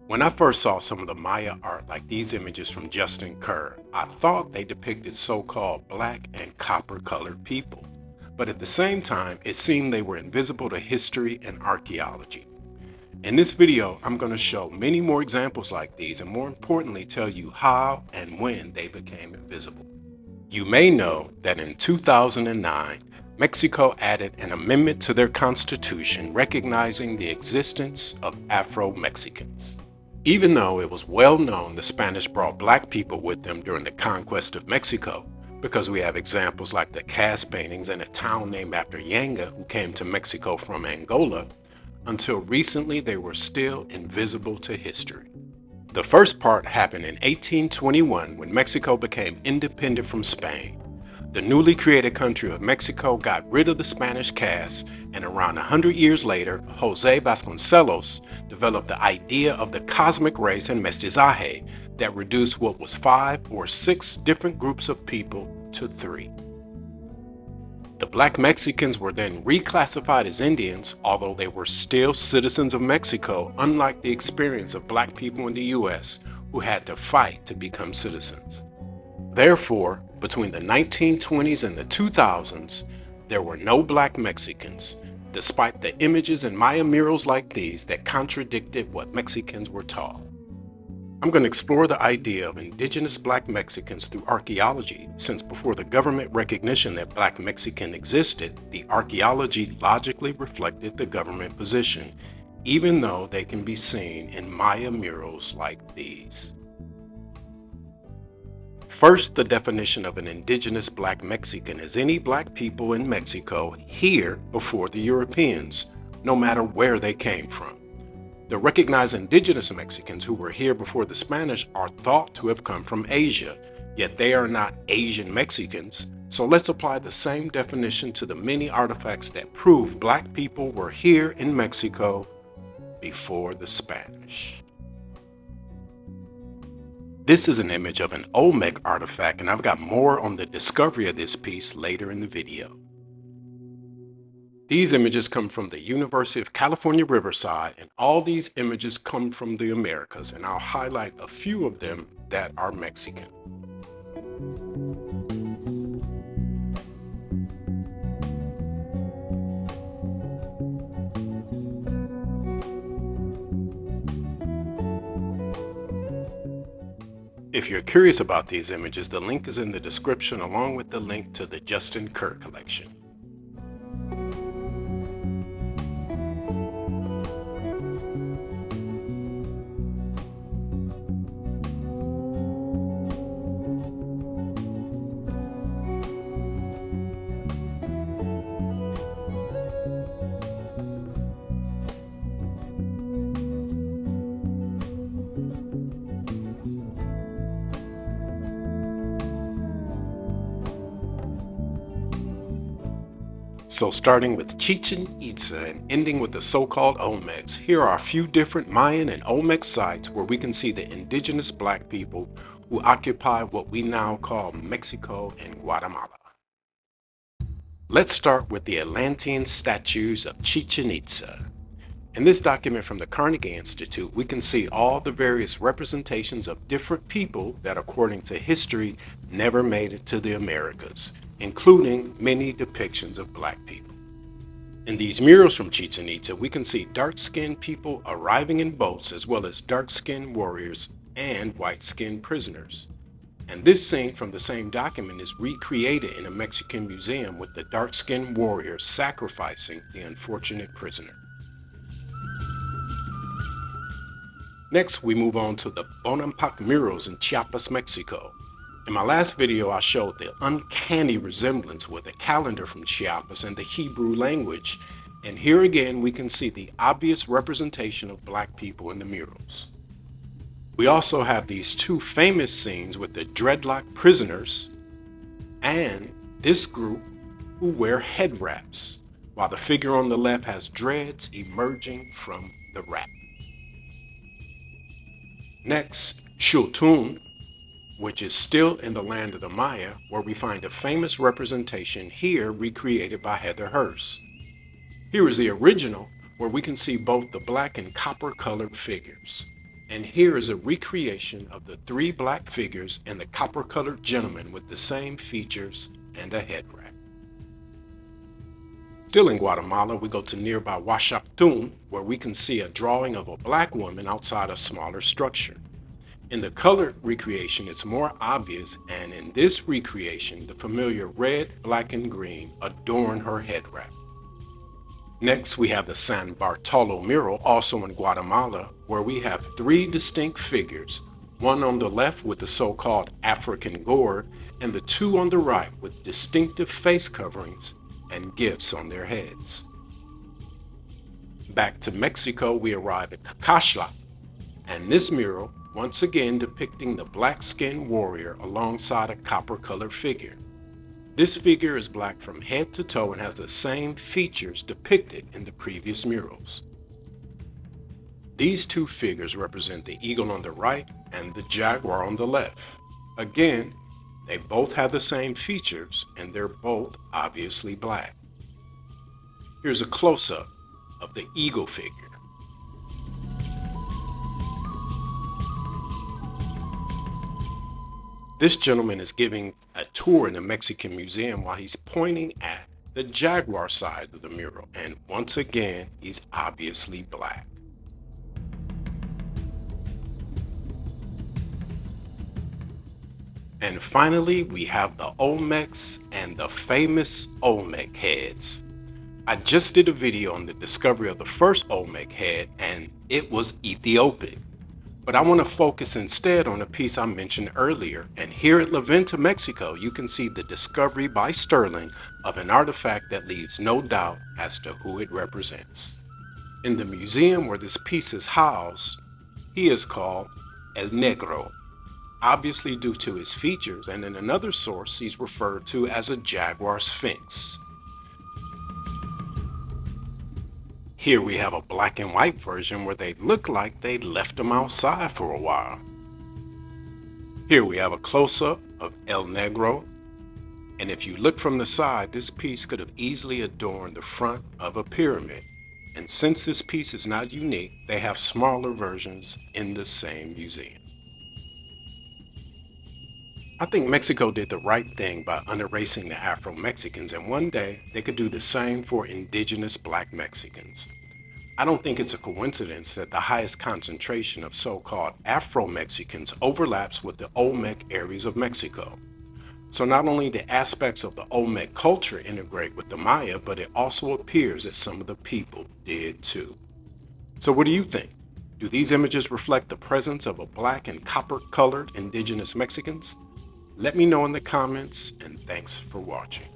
When I first saw some of the Maya art like these images from Justin Kerr, I thought they depicted so-called black and copper-colored people. But at the same time, it seemed they were invisible to history and archaeology. In this video, I'm going to show many more examples like these and more importantly tell you how and when they became invisible. You may know that in 2009, Mexico added an amendment to their constitution recognizing the existence of Afro-Mexicans. Even though it was well known the Spanish brought black people with them during the conquest of Mexico, because we have examples like the cast paintings in a town named after Yanga who came to Mexico from Angola, until recently they were still invisible to history. The first part happened in 1821 when Mexico became independent from Spain. The newly created country of Mexico got rid of the Spanish cast, and around 100 years later, Jose Vasconcelos developed the idea of the cosmic race and mestizaje that reduced what was 5 or 6 different groups of people to 3. The Black Mexicans were then reclassified as Indians, although they were still citizens of Mexico, unlike the experience of black people in the US who had to fight to become citizens. Therefore, between the 1920s and the 2000s, there were no black Mexicans, despite the images in Maya murals like these that contradicted what Mexicans were taught. I'm going to explore the idea of indigenous black Mexicans through archaeology, since before the government recognition that black Mexican existed, the archaeology logically reflected the government position, even though they can be seen in Maya murals like these. First, the definition of an indigenous black Mexican is any black people in Mexico here before the Europeans, no matter where they came from. The recognized indigenous Mexicans who were here before the Spanish are thought to have come from Asia, yet they are not Asian Mexicans, so let's apply the same definition to the many artifacts that prove black people were here in Mexico before the Spanish. This is an image of an Olmec artifact, and I've got more on the discovery of this piece later in the video. These images come from the University of California, Riverside, and all these images come from the Americas, and I'll highlight a few of them that are Mexican. If you're curious about these images, the link is in the description along with the link to the Justin Kerr collection. So starting with Chichen Itza and ending with the so-called Olmecs, here are a few different Mayan and Olmec sites where we can see the indigenous black people who occupy what we now call Mexico and Guatemala. Let's start with the Atlantean statues of Chichen Itza. In this document from the Carnegie Institute, we can see all the various representations of different people that, according to history, never made it to the Americas, including many depictions of black people. In these murals from Chichen Itza, we can see dark-skinned people arriving in boats, as well as dark-skinned warriors and white-skinned prisoners. And this scene from the same document is recreated in a Mexican museum with the dark-skinned warrior sacrificing the unfortunate prisoner. Next, we move on to the Bonampak murals in Chiapas, Mexico. In my last video, I showed the uncanny resemblance with a calendar from Chiapas and the Hebrew language, and here again we can see the obvious representation of black people in the murals. We also have these two famous scenes with the dreadlock prisoners and this group who wear head wraps, while the figure on the left has dreads emerging from the wrap. Next, Xultun, which is still in the land of the Maya, where we find a famous representation here recreated by Heather Hurst. Here is the original, where we can see both the black and copper colored figures. And here is a recreation of the three black figures and the copper-colored gentleman with the same features and a head wrap. Still in Guatemala, we go to nearby Huachactún, where we can see a drawing of a black woman outside a smaller structure. In the colored recreation, it's more obvious, and in this recreation, the familiar red, black, and green adorn her head wrap. Next, we have the San Bartolo mural, also in Guatemala, where we have three distinct figures, one on the left with the so-called African gourd, and the two on the right with distinctive face coverings and gifts on their heads. Back to Mexico, we arrive at Cacaxtla, and this mural, once again depicting the black-skinned warrior alongside a copper-colored figure. This figure is black from head to toe and has the same features depicted in the previous murals. These two figures represent the eagle on the right and the jaguar on the left. Again, they both have the same features and they're both obviously black. Here's a close-up of the eagle figure. This gentleman is giving a tour in a Mexican museum while he's pointing at the jaguar side of the mural, and once again, he's obviously black. And finally, we have the olmecs and the famous Olmec heads. I just did a video on the discovery of the first Olmec head, and it was Ethiopic. But I want to focus instead on a piece I mentioned earlier, and here at La Venta, Mexico, you can see the discovery by Sterling of an artifact that leaves no doubt as to who it represents. In the museum where this piece is housed, he is called El Negro, obviously due to his features, and in another source he's referred to as a jaguar sphinx. Here we have a black and white version where they look like they left them outside for a while. Here we have a close-up of El Negro, and if you look from the side, this piece could have easily adorned the front of a pyramid. And since this piece is not unique, they have smaller versions in the same museum. I think Mexico did the right thing by unerasing the Afro-Mexicans, and one day they could do the same for Indigenous Black Mexicans. I don't think it's a coincidence that the highest concentration of so-called Afro-Mexicans overlaps with the Olmec areas of Mexico. So not only do aspects of the Olmec culture integrate with the Maya, but it also appears that some of the people did too. So what do you think? Do these images reflect the presence of a black and copper-colored Indigenous Mexicans? Let me know in the comments, and thanks for watching.